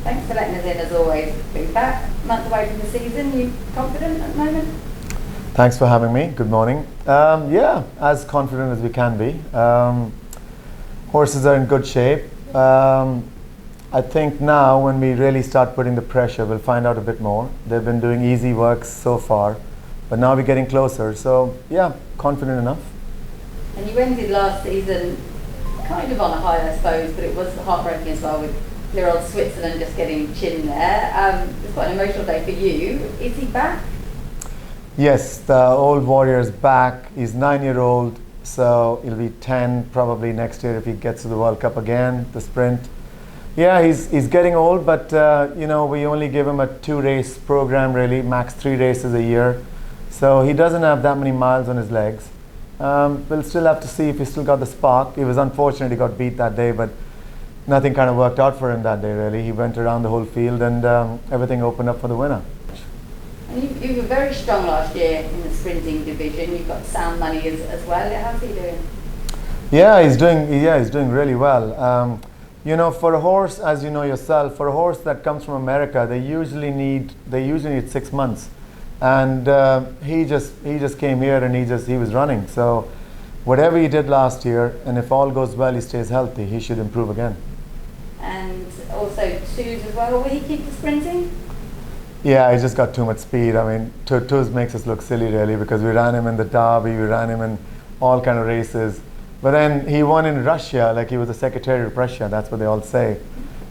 Thanks for letting us in as always, Bhupat. Month away from the season, you confident at the moment? Thanks for having me. Good morning. Yeah, as confident as we can be. Horses are in good shape. I think now when we really start putting the pressure, we'll find out a bit more. They've been doing easy works so far, but now we're getting closer. So yeah, confident enough. And you ended last season kind of on a high, I suppose, but it was heartbreaking as well with dear old Switzerland just getting chin there. It was quite an emotional day for you. Is he back? Yes, the old warrior's back. He's 9-year-old, so he'll be 10 probably next year if he gets to the World Cup again, the sprint. Yeah, he's getting old, but you know, we only give him a 2-race program really, max 3 races a year. So he doesn't have that many miles on his legs. We'll still have to see if he still got the spark. It was unfortunate he got beat that day, but nothing kind of worked out for him that day really. He went around the whole field and everything opened up for the winner. And you were very strong last year in the sprinting division. You've got sound money as well. How's he doing? Yeah, he's doing really well. You know, for a horse, as you know yourself, for a horse that comes from America, they usually need 6 months, and he just came here and he was running. So whatever he did last year, and if all goes well, he stays healthy, he should improve again. And also TUZ as well. Will he keep the sprinting? Yeah, he just got too much speed. I mean, TUZ makes us look silly really, because we ran him in the Derby, we ran him in all kind of races. But then he won in Russia, like he was the Secretary of Russia, that's what they all say.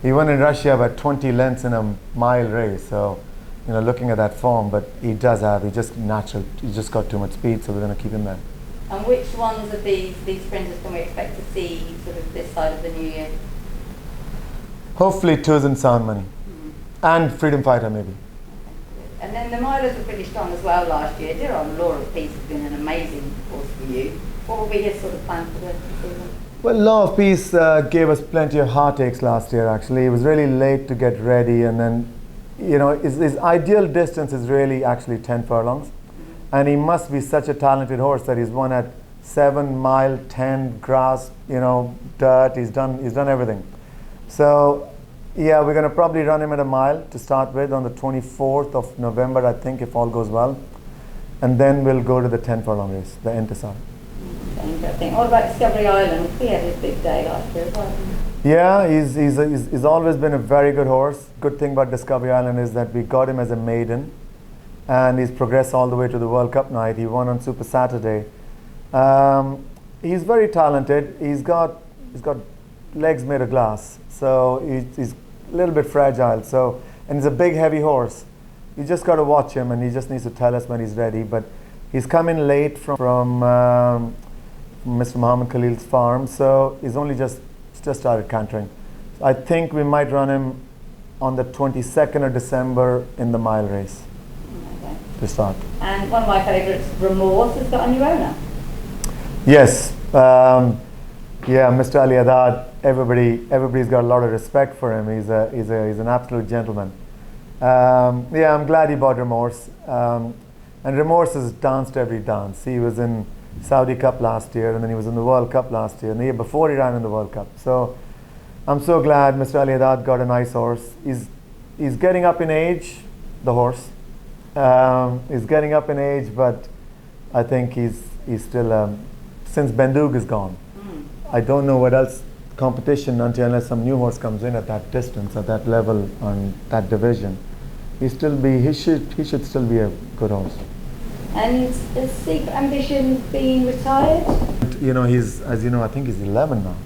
He won in Russia by 20 lengths in a mile race. So, you know, looking at that form, but he just got too much speed, so we're going to keep him there. And which ones of these sprinters can we expect to see sort of this side of the new year? Hopefully TUZ and Sound Money. And Freedom Fighter maybe. And then the milers were pretty strong as well last year. Dear old Law of Peace has been an amazing horse for you. What will be his sort of plan for the season? Well, Law of Peace gave us plenty of heartaches last year actually. He was really late to get ready, and then, you know, his ideal distance is really actually 10 furlongs. And he must be such a talented horse that he's won at 7 mile, 10 grass, you know, dirt. He's done everything. So yeah, we're going to probably run him at a mile to start with on the 24th of November, I think, if all goes well. And then we'll go to the 10 furlong race, the Intisar. Interesting. What about Discovery Island? He had his big day last year as well. Yeah, he's always been a very good horse. Good thing about Discovery Island is that we got him as a maiden, and he's progressed all the way to the World Cup night. He won on Super Saturday. He's very talented. He's got legs made of glass, so he's a little bit fragile. So, and he's a big, heavy horse. You just got to watch him, and he just needs to tell us when he's ready. But he's coming late from Mr. Muhammad Khalil's farm, so he's only just started cantering. So I think we might run him on the 22nd of December in the mile race to start. And one of my favourites, Remorse, has got a new owner. Yes, yeah, Mr. Ali Haddad. Everybody's got a lot of respect for him. He's an absolute gentleman. Yeah, I'm glad he bought Remorse. And Remorse has danced every dance. He was in Saudi Cup last year, and then he was in the World Cup last year, and the year before he ran in the World Cup. So I'm so glad Mr. Ali Haddad got a nice horse. He's getting up in age, the horse. He's getting up in age, but I think he's still, since Bendug is gone, I don't know what else competition unless some new horse comes in at that distance, at that level, on that division. He should still be a good horse. And is Secret Ambition being retired? You know, as you know, I think he's 11 now.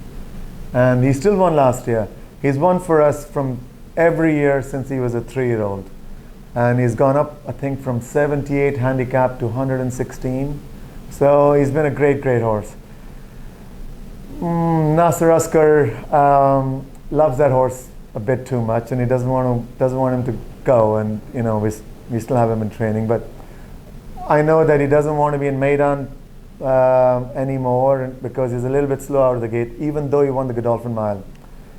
And he still won last year. He's won for us from every year since he was a 3-year-old. And he's gone up, I think, from 78 handicap to 116. So he's been a great, great horse. Naser Rcar loves that horse a bit too much, and he doesn't want him to go. And you know, we still have him in training, but I know that he doesn't want to be in Meydan anymore because he's a little bit slow out of the gate. Even though he won the Godolphin Mile,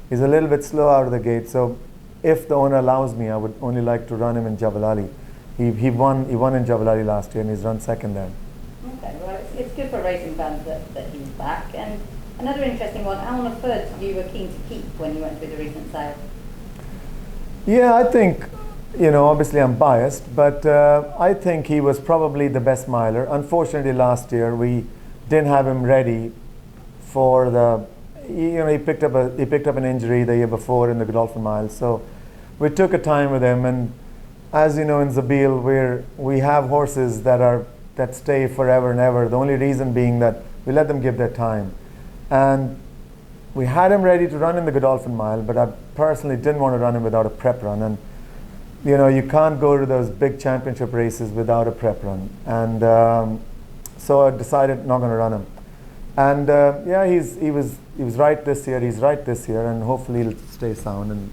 he's a little bit slow out of the gate. So if the owner allows me, I would only like to run him in Jebel Ali. He won in Jebel Ali last year, and he's run second there. Okay, well, it's good for racing fans that he's back. And another interesting one, how on earth you were keen to keep when you went through the recent sale? Yeah, I think, obviously I'm biased, but I think he was probably the best miler. Unfortunately, last year we didn't have him ready for he picked up an injury the year before in the Godolphin Mile, so we took a time with him. And as you know, in Zabeel, we have horses that stay forever and ever. The only reason being that we let them give their time, and we had him ready to run in the Godolphin Mile, but I personally didn't want to run him without a prep run. And you can't go to those big championship races without a prep run. And so I decided not going to run him. And he was right this year. He's right this year, and hopefully he'll stay sound. And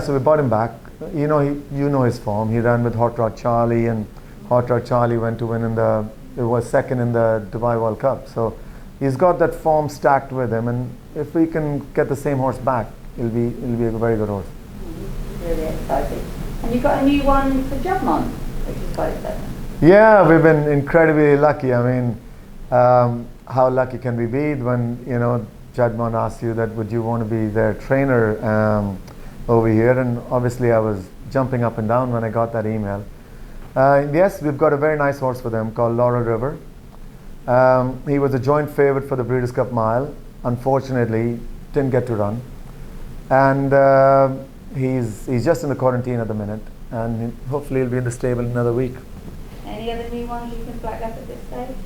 so we brought him back. You know his form. He ran with Hot Rod Charlie, and Hot Rod Charlie went to win it was second in the Dubai World Cup. So he's got that form stacked with him, and if we can get the same horse back, it'll be a very good horse. Really exciting. And you've got a new one for Jmon, which is quite exciting. Yeah, we've been incredibly lucky. I mean, how lucky can we be when Jmon asks you that would you want to be their trainer over here? And obviously I was jumping up and down when I got that email. Yes, we've got a very nice horse for them called Laurel River. He was a joint favorite for the Breeders' Cup Mile. Unfortunately, didn't get to run, and he's just in the quarantine at the minute, and hopefully he'll be in the stable in another week. Any other new ones you can flag up at this stage?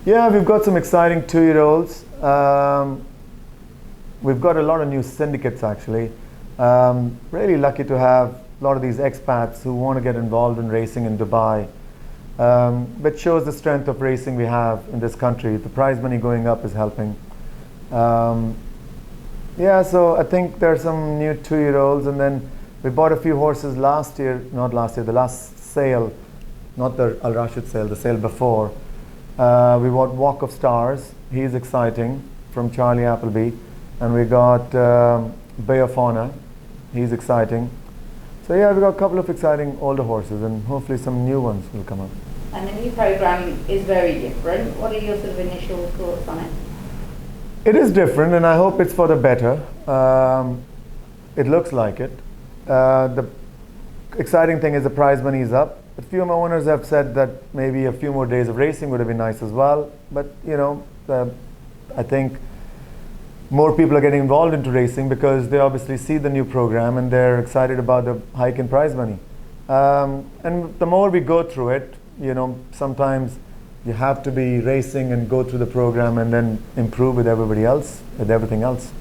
Yeah, we've got some exciting 2-year-olds. We've got a lot of new syndicates actually. Really lucky to have a lot of these expats who want to get involved in racing in Dubai. Which shows the strength of racing we have in this country. The prize money going up is helping. So I think there are some new 2-year-olds, and then we bought a few horses the last sale, not the Al Rashid sale, the sale before. We bought Walk of Stars. He's exciting, from Charlie Appleby. And we got Bay of Fauna. He's exciting. So yeah, we've got a couple of exciting older horses, and hopefully some new ones will come up. And the new program is very different. What are your sort of initial thoughts on it? It is different, and I hope it's for the better. It looks like it. The exciting thing is the prize money is up. A few of my owners have said that maybe a few more days of racing would have been nice as well. But I think more people are getting involved into racing because they obviously see the new program and they're excited about the hike in prize money. And the more we go through it, sometimes you have to be racing and go through the program and then improve with everybody else, with everything else.